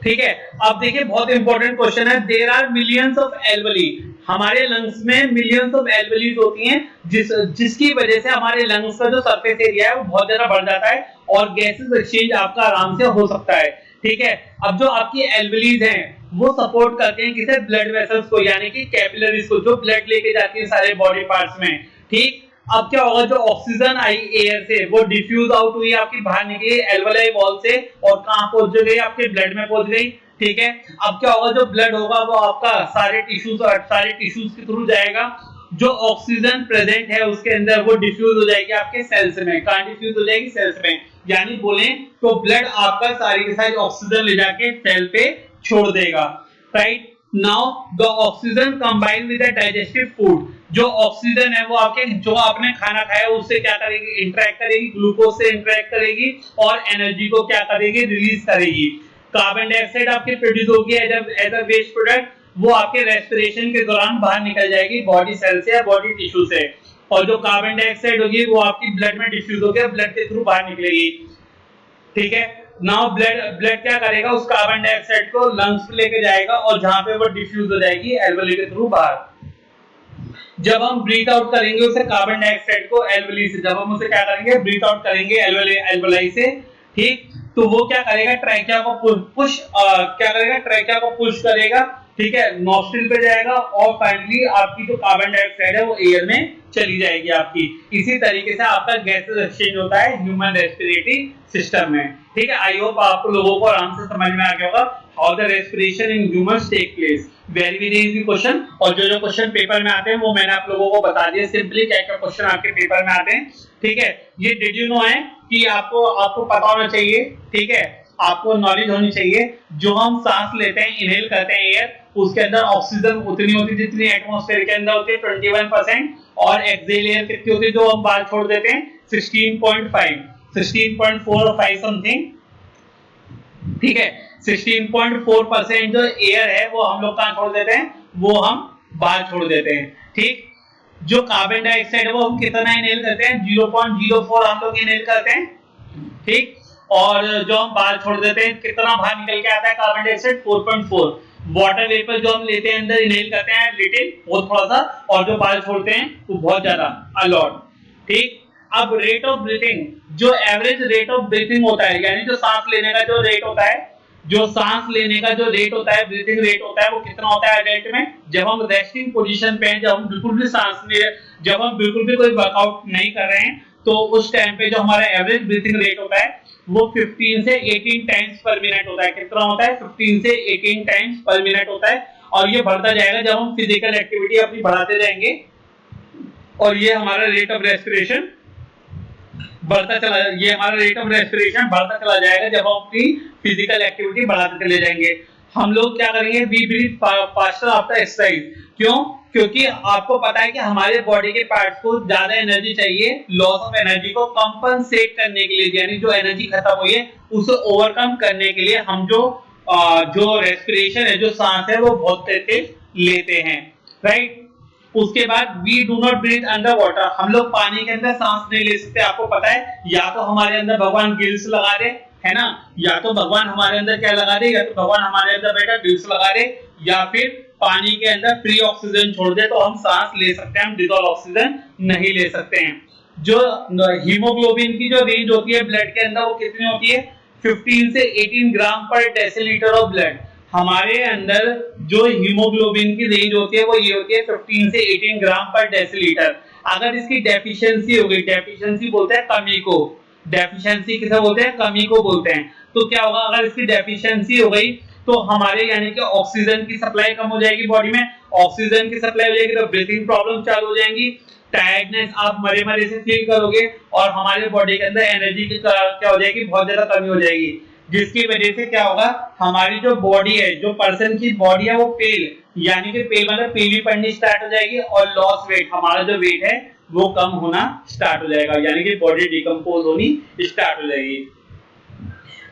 ठीक है। अब देखिए बहुत इंपॉर्टेंट क्वेश्चन है, there are millions of alveoli. हमारे लंग्स में मिलियंस ऑफ एल्वेलीज होती हैं, जिसकी वजह से हमारे लंग्स का जो सरफेस एरिया है वो बहुत ज्यादा बढ़ जाता है और गैसेस एक्सचेंज आपका आराम से हो सकता है। ठीक है। अब जो आपकी एल्वेलीज हैं वो सपोर्ट करते हैं किसे, ब्लड वेसल्स को, यानी कि कैपिलरीज को, जो ब्लड लेके जाती है सारे बॉडी पार्ट्स में, ठीक। अब क्या होगा, जो ऑक्सीजन आई एयर से वो डिफ्यूज आउट हुई, आपकी बाहर निकली एल्वेलाई वॉल से और कहां पहुंच गई, आपके ब्लड में पहुंच गई, ठीक है। अब क्या होगा, जो ब्लड होगा वो आपका सारे टिश्यूज के थ्रू जाएगा, जो ऑक्सीजन प्रेजेंट है उसके अंदर वो डिफ्यूज हो जाएगी आपके सेल्स में, कहां डिफ्यूज हो जाएगी, सेल्स में, यानी बोले तो ब्लड आपका सारी की सारी ऑक्सीजन ले जाके सेल पे छोड़ देगा, right. Now the oxygen combine with the digestive food, जो ऑक्सीजन है वो आपके जो आपने खाना खाया उससे क्या करेगी, इंटरेक्ट करेगी, ग्लूकोज से इंटरेक्ट करेगी और एनर्जी को क्या करेगी, रिलीज करेगी। कार्बन डाइऑक्साइड आपके प्रोड्यूस होगी एज अ वेस्ट प्रोडक्ट, वो आपके रेस्पिरेशन के दौरान बाहर निकल जाएगी बॉडी सेल से या बॉडी टिश्यू से, और जो कार्बन डाइऑक्साइड होगी वो आपकी ब्लड में डिफ्यूज होकर ब्लड के थ्रू बाहर निकलेगी, ठीक है। नाउ ब्लड क्या करेगा, उस कार्बन डाइऑक्साइड को लंग्स पे लेके जाएगा और जहां पे वो डिफ्यूज हो जाएगी एल्वेली के थ्रू बाहर। जब हम ब्रीथ आउट करेंगे उसे कार्बन डाइऑक्साइड को एल्वेली से, जब हम उसे क्या करेंगे, ब्रीथ आउट करेंगे एल्वेलाई से, ठीक, तो वो क्या करेगा, ट्रैकिया को ट्रैकिया को पुश करेगा, ठीक है, नॉस्ट्रिल पे जाएगा और फाइनली आपकी जो कार्बन डाइऑक्साइड है वो एयर में चली जाएगी आपकी। इसी तरीके से आपका गैसेस एक्सचेंज होता है ह्यूमन रेस्पिरेटरी सिस्टम में, ठीक है। आई होप आप लोगों को आराम से समझ में आ गया होगा how the respiration in humans take place. Very very easy question, और जो क्वेश्चन पेपर में आते हैं वो मैंने आप लोगों को बता दिया सिंपली क्या क्या क्वेश्चन आपके पेपर में आते हैं, ठीक है। ये डिड यू नो है कि आपको पता होना चाहिए, ठीक है, आपको नॉलेज होनी चाहिए, जो हम सांस लेते हैं, इनहेल करते हैं एयर, उसके अंदर ऑक्सीजन उतनी होती है जितनी एटमॉस्फेयर के अंदर होती है 21%, और एक्सहेल एयर कितनी होती है जो हम बाहर छोड़ देते हैं 16.4 और 5 समथिंग, ठीक है। 16.4% जो एयर है वो हम लोग कहां छोड़ देते हैं, वो हम बाहर छोड़ देते हैं, ठीक। जो कार्बन डाइऑक्साइड है वो हम कितना इनहेल करते हैं, 0.04 हम लोग इनहेल करते हैं, ठीक, और जो हम बाहर छोड़ देते हैं कितना बाहर निकल के आता है कार्बन डाइऑक्साइड 4.4। वाटर वेपर जो हम लेते हैं अंदर इनहेल करते हैं लिटिल, बहुत थोड़ा सा, और जो बाहर छोड़ते हैं वो बहुत ज्यादा, अ लॉट, ठीक। अब रेट ऑफ ब्रीथिंग, जो एवरेज रेट ऑफ ब्रीथिंग होता है, यानी जो सांस लेने का जो रेट होता है, जो सांस लेने का जो रेट होता है, ब्रीथिंग रेट होता है, वो कितना होता है एडल्ट में, जब हम रेस्टिंग पोजीशन पे हैं, जब हम बिल्कुल भी सांस ले, जब हम बिल्कुल भी कोई वर्कआउट नहीं कर रहे हैं, तो उस टाइम पे जो हमारा एवरेज ब्रीथिंग रेट होता है वो 15 से 18 टाइम्स पर मिनट होता है। कितना होता है, 15 से 18 टाइम्स पर मिनट होता है, और ये बढ़ता जाएगा जब हम फिजिकल एक्टिविटी अपनी बढ़ाते जाएंगे, और ये हमारा रेट ऑफ रेस्पिरेशन बढ़ता चला जाएगा जब हम अपनी फिजिकल एक्टिविटी बढ़ाते चले जाएंगे। हम लोग क्या करेंगे, we breathe faster after exercise, क्यों, क्योंकि आपको पता है कि हमारे बॉडी के पार्ट्स को ज्यादा एनर्जी चाहिए, लॉस ऑफ एनर्जी को कंपनसेट करने के लिए, यानी जो एनर्जी खत्म हुई है उसे ओवरकम करने के लिए हम जो रेस्पिरेशन है, जो सांस है वो बहुत तेज लेते हैं, राइट। उसके बाद we do not breathe under water, हम लोग पानी के अंदर सांस नहीं ले सकते। आपको पता है, या तो हमारे अंदर भगवान गिल्स लगा दे, है ना, या तो भगवान हमारे अंदर क्या लगा दे, या तो भगवान हमारे अंदर बेटा गिल्स लगा दे, या फिर पानी के अंदर फ्री ऑक्सीजन छोड़ दे तो हम सांस ले सकते हैं, हम डिजॉल्व ऑक्सीजन नहीं ले सकते हैं। जो हीमोग्लोबिन की जो रेंज होती है ब्लड के अंदर वो कितनी होती है, 15 से 18 ग्राम पर डेसीलीटर ऑफ ब्लड। हमारे अंदर जो हीमोग्लोबिन की रेंज होती है वो ये होती है 15 से 18 ग्राम पर डेसीलीटर। अगर इसकी डेफिशिएंसी हो गई, डेफिशिएंसी बोलते हैं कमी को, डेफिशिएंसी किसे बोलते हैं, कमी को बोलते हैं, तो क्या होगा, अगर इसकी डेफिशिएंसी हो गई तो हमारे यानी कि ऑक्सीजन की सप्लाई कम हो जाएगी बॉडी में, ऑक्सीजन की सप्लाई हो जाएगी तो ब्रीथिंग प्रॉब्लम चालू हो जाएंगी, टायर्डनेस आप मरे मरे से फील करोगे, और हमारे बॉडी के अंदर एनर्जी की क्या हो जाएगी, बहुत ज्यादा कमी हो जाएगी, जिसकी वजह से क्या होगा, हमारी जो बॉडी है, जो पर्सन की बॉडी है वो पेल, यानी कि पेल मतलब पीली पड़नी स्टार्ट हो जाएगी, और लॉस वेट, हमारा जो वेट है वो कम होना स्टार्ट हो जाएगा, यानी कि बॉडी डिकम्पोज होनी स्टार्ट हो जाएगी।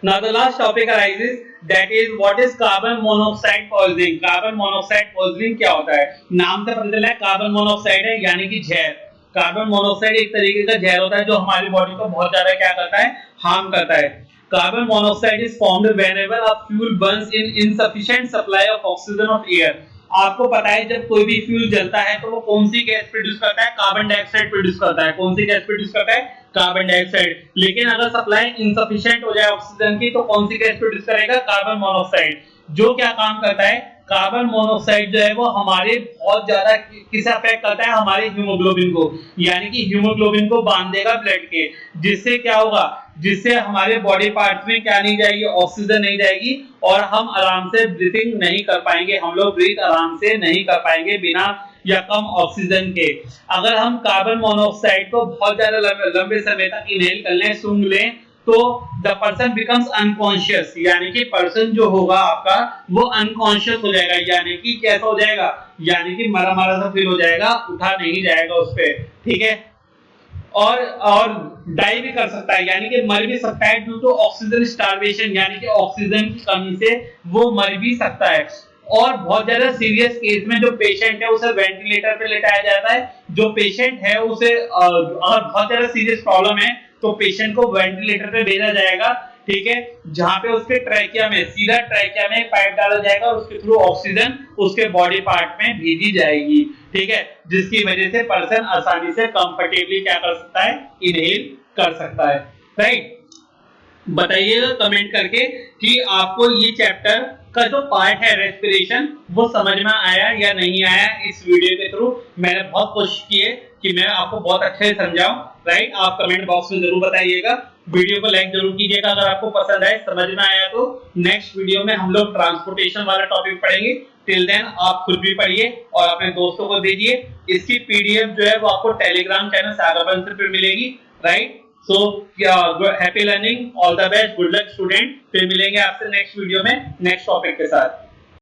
Now the last topic arises, that is what is carbon monoxide poisoning। Carbon monoxide poisoning क्या होता है, नाम से पता चला है कार्बन मोनोऑक्साइड है यानी कि जहर। कार्बन मोनोऑक्साइड एक तरीके का जहर होता है जो हमारी बॉडी को बहुत ज्यादा क्या करता है, हार्म करता है। Carbon monoxide is formed whenever a fuel Burns in insufficient supply of oxygen of air. आपको पता है जब कोई भी फ्यूल जलता है तो वो कौन सी गैस प्रोड्यूस करता है, कार्बन डाइऑक्साइड प्रोड्यूस करता है। कौन सी गैस प्रोड्यूस करता है, कार्बन डाइऑक्साइड। लेकिन अगर सप्लाई इनसफिशिएंट हो जाए ऑक्सीजन की तो कौन सी गैस प्रोड्यूस करेगा? Carbon monoxide. जो क्या काम करता है? कार्बन मोनोऑक्साइड जो है वो हमारे बहुत ज्यादा किसे अफेक्ट करता है? हमारे हीमोग्लोबिन को, यानी कि हीमोग्लोबिन को बांध देगा ब्लड के, जिससे क्या होगा? जिससे हमारे बॉडी पार्ट्स में क्या नहीं जाएगी? ऑक्सीजन नहीं जाएगी और हम आराम से ब्रीथिंग नहीं कर पाएंगे, हम लोग ब्रीथ आराम से नहीं कर पाएंगे बिना या कम ऑक्सीजन के। अगर हम कार्बन मोनोऑक्साइड को बहुत ज्यादा लंबे समय तक इनहेल कर लें, सूंघ लें, तो द पर्सन बिकम्स अनकॉन्शियस, यानी कि पर्सन जो होगा आपका वो अनकॉन्शियस हो जाएगा, यानी कि कैसा हो जाएगा? यानी कि मरा मरा सा फील हो जाएगा, उठा नहीं जाएगा उस पे, ठीक है। और डाई भी कर सकता है, यानी कि मर भी सकता है ड्यू टू ऑक्सीजन स्टार्वेशन, यानी कि ऑक्सीजन की कमी से वो मर भी सकता है। और बहुत ज्यादा सीरियस केस में जो पेशेंट है उसे वेंटिलेटर पे लेटाया जाता है। जो पेशेंट है उसे अगर बहुत ज्यादा सीरियस प्रॉब्लम है तो पेशेंट को वेंटिलेटर पे भेजा जाएगा, ठीक है, जहां पे उसके ट्रैकिया में, सीधा ट्रैकिया में एक पाइप डाला जाएगा और उसके थ्रू ऑक्सीजन उसके बॉडी पार्ट में भेजी जाएगी, ठीक है, जिसकी वजह से पर्सन आसानी से कंफर्टेबली क्या कर सकता है? इनहेल कर सकता है, राइट। बताइएगा कमेंट करके कि आपको ये चैप्टर का जो पार्ट है रेस्पिरेशन वो समझ में आया या नहीं आया। इस वीडियो के थ्रू मैंने बहुत कोशिश की है कि मैं आपको बहुत अच्छे से समझाऊं, राइट। आप कमेंट बॉक्स में जरूर बताइएगा, वीडियो को लाइक जरूर कीजिएगा अगर आपको पसंद आए, समझ में आया तो। नेक्स्ट वीडियो में हम लोग ट्रांसपोर्टेशन वाला टॉपिक पढ़ेंगे। टिल देन आप खुद भी पढ़िए और अपने दोस्तों को भेजिए। इसकी पीडीएफ जो है वो आपको टेलीग्राम चैनल सागर बंसल पे मिलेगी, right. So happy learning, all the best, good luck student. फिर मिलेंगे आपसे नेक्स्ट वीडियो में नेक्स्ट टॉपिक के साथ।